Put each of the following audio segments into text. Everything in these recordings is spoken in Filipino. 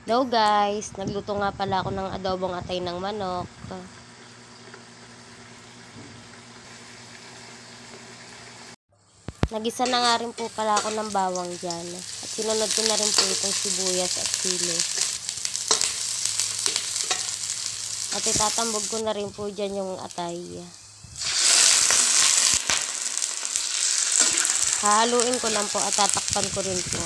Hello guys, nagluto nga pala ako ng adobong atay ng manok. Nagisa na nga rin po pala ako ng bawang dyan. At sinunod ko na rin po itong sibuyas at sili. At itatambog ko na rin po dyan yung atay. Hahaluin ko lang po at tatakpan ko rin po.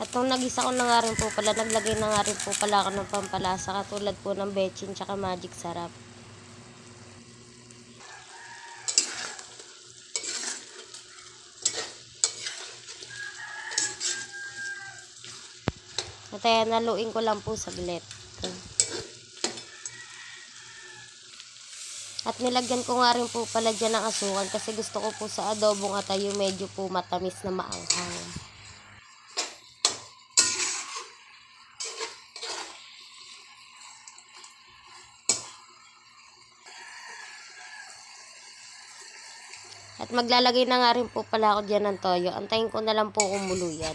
At nung nagisa ko na nga rin po pala, naglagay na nga rin po pala ako ng pampalasa katulad po ng bechin tsaka magic sarap. At ayan, naluin ko lang po saglit. At nilagyan ko nga rin po pala dyan ng asukal kasi gusto ko po sa adobong atay yung medyo po matamis na maanghang. At maglalagay na nga rin po pala ako dyan ng toyo. Antayin ko na lang po kumulo yan.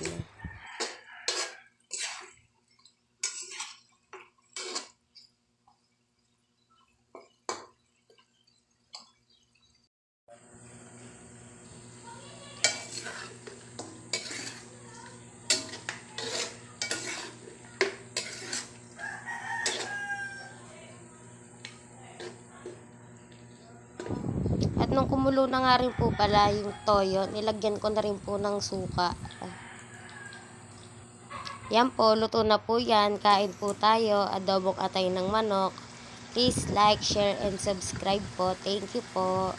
At nung kumulo na nga rin po pala yung toyo, nilagyan ko na rin po ng suka. Yan po, luto na po yan. Kain po tayo, adobong atay ng manok. Please like, share, and subscribe po. Thank you po.